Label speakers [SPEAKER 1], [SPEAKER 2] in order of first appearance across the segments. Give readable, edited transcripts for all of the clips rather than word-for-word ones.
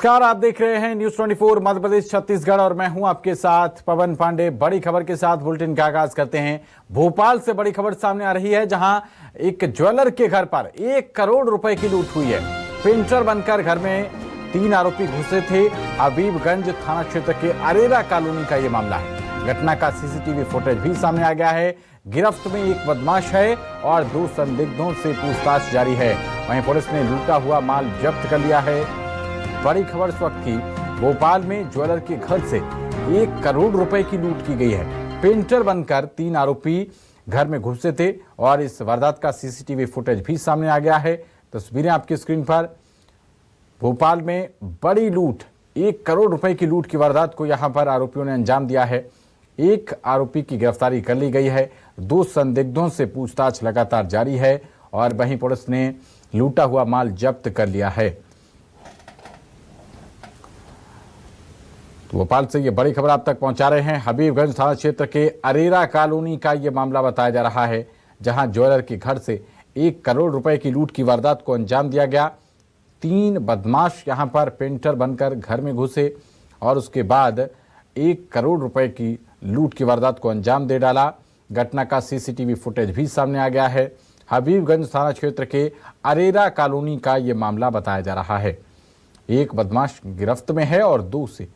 [SPEAKER 1] नमस्कार, आप देख रहे हैं न्यूज 24 मध्य प्रदेश छत्तीसगढ़ और मैं हूं आपके साथ पवन पांडे। बड़ी खबर के साथ बुलेटिन का आगाज करते हैं। भोपाल से बड़ी खबर सामने आ रही है, जहां एक ज्वेलर के घर पर 1 करोड़ रुपए की लूट हुई है। पेंटर बनकर घर में 3 आरोपी घुसे थे। हबीबगंज थाना क्षेत्र के अरेरा कॉलोनी का यह मामला है। घटना का सीसीटीवी फुटेज भी सामने आ गया है। गिरफ्त में एक बदमाश है और 2 संदिग्धों से पूछताछ जारी है। वहीं पुलिस ने लूटा हुआ माल जब्त कर लिया है। बड़ी खबर इस वक्त की, भोपाल में ज्वेलर के घर से 1 करोड़ रुपए की लूट की गई है। पेंटर बनकर 3 आरोपी घर में घुसे थे और इस वारदात का सीसीटीवी फुटेज भी सामने आ गया है। तस्वीरें आपकी स्क्रीन पर। भोपाल में बड़ी लूट, 1 करोड़ रुपए की लूट की वारदात को यहां पर आरोपियों ने अंजाम दिया है। 1 आरोपी की गिरफ्तारी कर ली गई है। 2 संदिग्धों से पूछताछ लगातार जारी है और वहीं पुलिस ने लूटा हुआ माल जब्त कर लिया है। तो भोपाल से ये बड़ी खबर आप तक पहुंचा रहे हैं। हबीबगंज थाना क्षेत्र के अरेरा कॉलोनी का ये मामला बताया जा रहा है, जहां ज्वेलर के घर से 1 करोड़ रुपए की लूट की वारदात को अंजाम दिया गया। 3 बदमाश यहां पर पेंटर बनकर घर में घुसे और उसके बाद 1 करोड़ रुपए की लूट की वारदात को अंजाम दे डाला। घटना का सीसीटीवी फुटेज भी सामने आ गया है। हबीबगंज थाना क्षेत्र के अरेरा कॉलोनी का ये मामला बताया जा रहा है। 1 बदमाश गिरफ्त में है और 2 से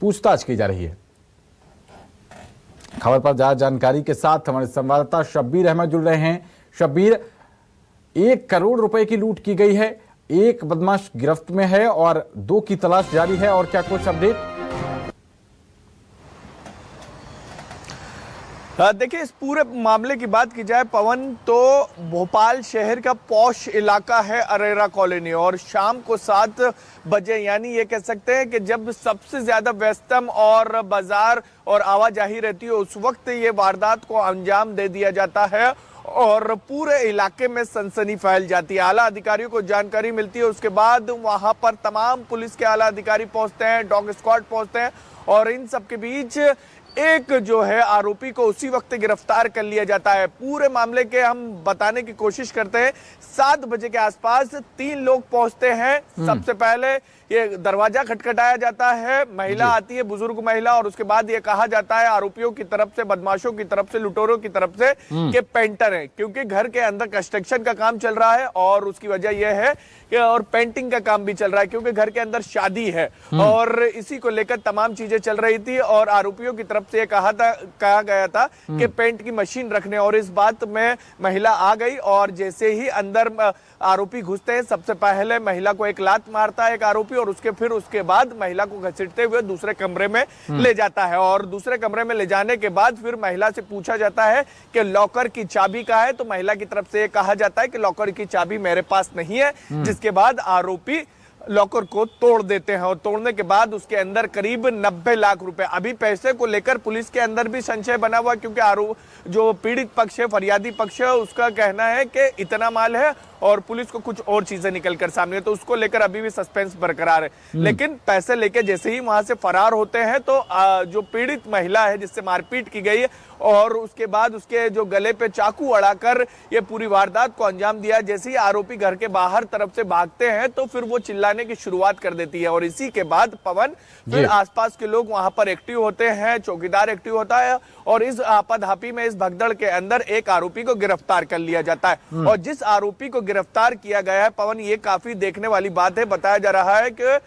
[SPEAKER 1] पूछताछ की जा रही है। खबर पर ज्यादा जानकारी के साथ हमारे संवाददाता शब्बीर अहमद जुड़ रहे हैं। शब्बीर, 1 करोड़ रुपए की लूट की गई है, 1 बदमाश गिरफ्त में है और 2 की तलाश जारी है, और क्या कुछ अपडेट?
[SPEAKER 2] देखिए, इस पूरे मामले की बात की जाए पवन, तो भोपाल शहर का पॉश इलाका है अरेरा कॉलोनी, और शाम को 7 बजे, यानी ये कह सकते हैं कि जब सबसे ज्यादा व्यस्तम और बाजार और आवाजाही रहती है, उस वक्त ये वारदात को अंजाम दे दिया जाता है और पूरे इलाके में सनसनी फैल जाती है। आला अधिकारियों को जानकारी मिलती है, उसके बाद वहां पर तमाम पुलिस के आला अधिकारी पहुंचते हैं, डॉग स्क्वाड पहुंचते हैं और इन सब के बीच एक जो है आरोपी को उसी वक्त गिरफ्तार कर लिया जाता है। पूरे मामले के हम बताने की कोशिश करते हैं। 7 बजे के आसपास 3 लोग पहुंचते हैं। सबसे पहले ये दरवाजा खटखटाया जाता है, महिला आती है, बुजुर्ग महिला, और उसके बाद ये कहा जाता है आरोपियों की तरफ से, बदमाशों की तरफ से, लुटेरों की तरफ से कि पेंटर है, क्योंकि घर के अंदर कंस्ट्रक्शन का काम चल रहा है और उसकी वजह यह है कि और पेंटिंग का काम भी चल रहा है क्योंकि घर के अंदर शादी है और इसी को लेकर तमाम चीजें चल रही थी। और आरोपियों की तरफ से ये कहा गया था कि पेंट की मशीन रखने, और इस बात में महिला आ गई और जैसे ही अंदर आरोपी घुसते हैं, सबसे पहले महिला को एक लात मारता है एक आरोपी और उसके बाद महिला को घसीटते हुए दूसरे कमरे में ले जाता है। और दूसरे कमरे में ले जाने के बाद फिर महिला से पूछा जाता है कि लॉकर की चाबी कहाँ है, तो महिला की तरफ से ये कहा जाता है कि लॉकर की चाबी मेरे पास नहीं है। जिसके बाद आरोपी लॉकर को तोड़ देते हैं और तोड़ने के बाद उसके अंदर करीब 90 लाख रुपए। अभी पैसे को लेकर पुलिस के अंदर भी संशय बना हुआ, क्योंकि जो पीड़ित पक्ष है, फरियादी पक्ष है, उसका कहना है कि इतना माल है और पुलिस को कुछ और चीजें निकलकर सामने, तो उसको लेकर अभी भी सस्पेंस बरकरार है। लेकिन पैसे लेके जैसे ही वहां से फरार होते हैं तो जो पीड़ित महिला है जिससे मारपीट की गई है और उसके बाद उसके जो गले पे चाकू अड़ाकर ये पूरी वारदात को अंजाम दिया, जैसे ही आरोपी घर के बाहर तरफ से भागते हैं तो फिर वो चिल्लाने की शुरुआत कर देती है। और इसी के बाद पवन, फिर आसपास के लोग वहां पर एक्टिव होते हैं, चौकीदार एक्टिव होता है और इस आपाधापी में, इस भगदड़ के अंदर एक आरोपी को गिरफ्तार कर लिया जाता है। और जिस आरोपी को गिरफ्तार किया गया है पवन, ये काफी देखने वाली बात है। बताया जा रहा है कि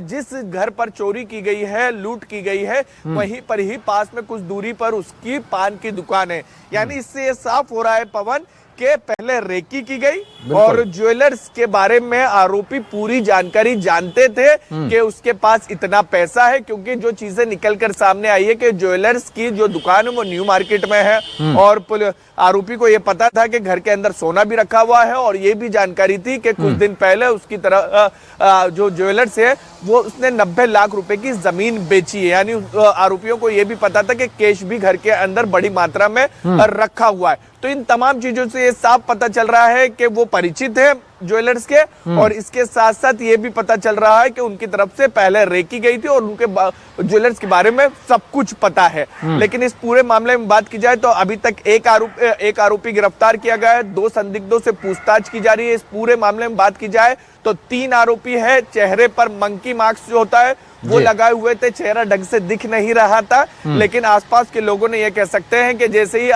[SPEAKER 2] जिस घर पर चोरी की गई है, लूट की गई है, वहीं पर ही पास में कुछ दूरी पर उसकी पान की दुकान है। यानी इससे ये साफ हो रहा है पवन के पहले रेकी की गई और ज्वेलर्स के बारे में आरोपी पूरी जानकारी जानते थे कि उसके पास इतना पैसा है, क्योंकि जो चीजें निकलकर सामने आई है कि ज्वेलर्स की जो दुकान है वो न्यू मार्केट में है और आरोपी को ये पता था कि घर के अंदर सोना भी रखा हुआ है और ये भी जानकारी थी कि कुछ दिन पहले उसकी तरह जो ज्वेलर्स है वो उसने 90 लाख रुपए की जमीन बेची है। यानी आरोपियों को यह भी पता था कि कैश भी घर के अंदर बड़ी मात्रा में रखा हुआ है। तो इन तमाम चीजों से ये साफ पता चल रहा है कि वो परिचित है ज्वेलर्स के, और इसके साथ साथ ये भी पता चल रहा है कि उनकी तरफ से पहले रेकी गई थी और उनके ज्वेलर्स के बारे में सब कुछ पता है। लेकिन इस पूरे मामले में बात की जाए तो अभी तक एक आरोपी गिरफ्तार किया गया है, 2 संदिग्धों से पूछताछ की जा रही है। इस पूरे मामले में बात की जाए तो 3 आरोपी है। चेहरे पर मंकी मार्क्स जो होता है वो लगाए हुए थे, चेहरा ढंग से दिख नहीं रहा था, लेकिन आसपास के लोगों ने ये कह सकते हैं कि जैसे ही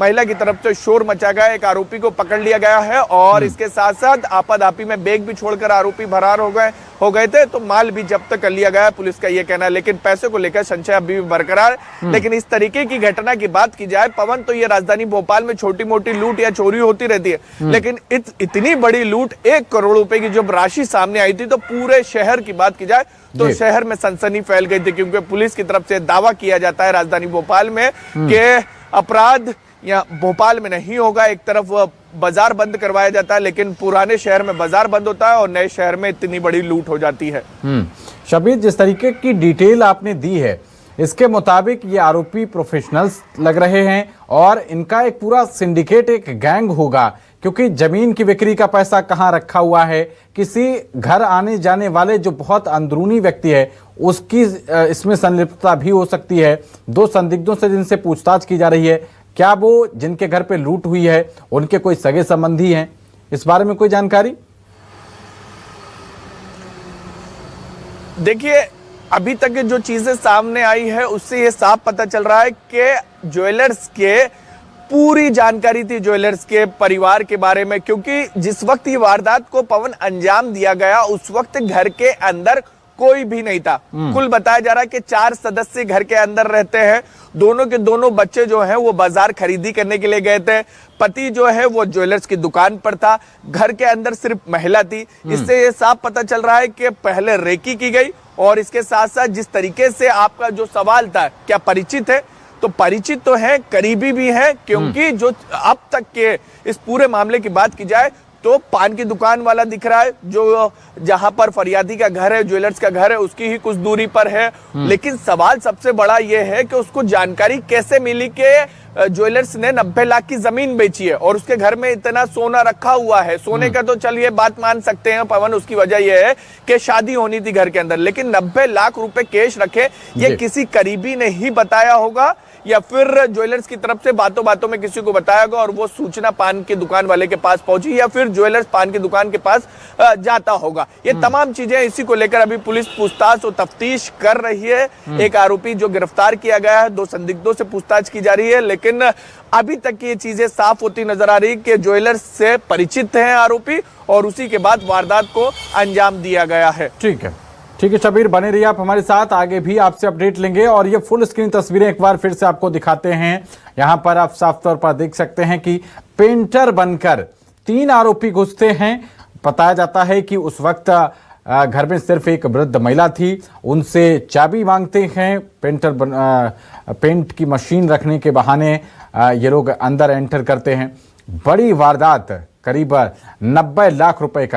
[SPEAKER 2] महिला की तरफ से शोर मचा गया, एक आरोपी को पकड़ लिया गया है और इसके साथ साथ आपाधापी में बैग भी छोड़कर आरोपी फरार हो गए थे, तो माल भी जब्त कर लिया गया, पुलिस का ये कहना है। लेकिन पैसे को लेकर संशय अभी भी बरकरार। लेकिन इस तरीके की घटना की बात की जाए पवन, तो ये राजधानी भोपाल में छोटी मोटी लूट या चोरी होती रहती है, लेकिन इतनी बड़ी लूट 1 करोड़ रुपए की जब राशि सामने आई थी तो पूरे शहर की बात की जाए तो शहर में सनसनी फैल गई थी, क्योंकि पुलिस की तरफ से दावा किया जाता है राजधानी भोपाल में कि अपराध या भोपाल में नहीं होगा। एक तरफ बाजार बंद करवाया जाता है, लेकिन पुराने शहर में बाजार बंद होता है और नए शहर में इतनी बड़ी लूट हो जाती है।
[SPEAKER 1] शबीर, जिस तरीके की डिटेल आपने दी है इसके मुताबिक ये आरोपी प्रोफेशनल्स लग रहे हैं और इनका एक पूरा सिंडिकेट, एक गैंग होगा, क्योंकि जमीन की बिक्री का पैसा कहाँ रखा हुआ है, किसी घर आने जाने वाले जो बहुत अंदरूनी व्यक्ति है उसकी इसमें संलिप्तता भी हो सकती है। 2 संदिग्धों से जिनसे पूछताछ की जा रही है, क्या वो जिनके घर पे लूट हुई है उनके कोई सगे संबंधी हैं, इस बारे में कोई जानकारी?
[SPEAKER 2] देखिए, अभी तक जो चीजें सामने आई है उससे ये साफ पता चल रहा है कि ज्वेलर्स के पूरी जानकारी थी ज्वेलर्स के परिवार के बारे में, क्योंकि जिस वक्त ये वारदात को पवन अंजाम दिया गया उस वक्त घर के अंदर कोई भी नहीं था। कुल बताया जा रहा है कि 4 सदस्य घर के अंदर रहते हैं। दोनों के दोनों बच्चे जो हैं वो बाजार खरीदी करने के लिए गए थे। पति जो है वो ज्वेलर्स की दुकान पर था। घर के अंदर सिर्फ महिला थी। इससे ये साफ पता चल रहा है कि पहले रेकी की गई, और इसके साथ साथ जिस तरीके से आपका जो सवाल था, क्या परिचित है, तो परिचित तो है, करीबी भी है, क्योंकि जो अब तक के इस पूरे मामले की बात की जाए तो पान की दुकान वाला दिख रहा है, जो जहां पर फरियादी का घर है, ज्वेलर्स का घर है, उसकी ही कुछ दूरी पर है। लेकिन सवाल सबसे बड़ा यह है कि उसको जानकारी कैसे मिली कि ज्वेलर्स ने 90 लाख की जमीन बेची है और उसके घर में इतना सोना रखा हुआ है। सोने का तो चलिए बात मान सकते हैं पवन, उसकी वजह यह है कि शादी होनी थी घर के अंदर, लेकिन 90 लाख रुपए कैश रखे ये किसी करीबी ने ही बताया होगा या फिर ज्वेलर्स की तरफ से बातों बातों में किसी को बताया होगा और वो सूचना पान की दुकान वाले के पास पहुंची, या फिर ज्वेलर्स पान की दुकान के पास जाता होगा। ये तमाम चीजें, इसी को लेकर अभी पुलिस पूछताछ और तफ्तीश कर रही है। एक आरोपी जो गिरफ्तार किया गया है, 2 संदिग्धों से पूछताछ की जा रही है, लेकिन अभी तक ये चीजें साफ होती नजर आ रही कि ज्वेलर्स से परिचित हैं आरोपी और उसी के बाद वारदात को अंजाम दिया गया है।
[SPEAKER 1] ठीक है शबीर, बने रहिए आप हमारे साथ, आगे भी आपसे अपडेट लेंगे। और ये फुल स्क्रीन तस्वीरें एक बार फिर से आपको दिखाते हैं। यहां पर आप साफ तौर पर देख सकते हैं कि पेंटर बनकर 3 आरोपी घुसते हैं। बताया जाता है कि उस वक्त घर में सिर्फ एक वृद्ध महिला थी, उनसे चाबी मांगते हैं। पेंट की मशीन रखने के बहाने ये लोग अंदर एंटर करते हैं। बड़ी वारदात, करीब 90 लाख रुपए का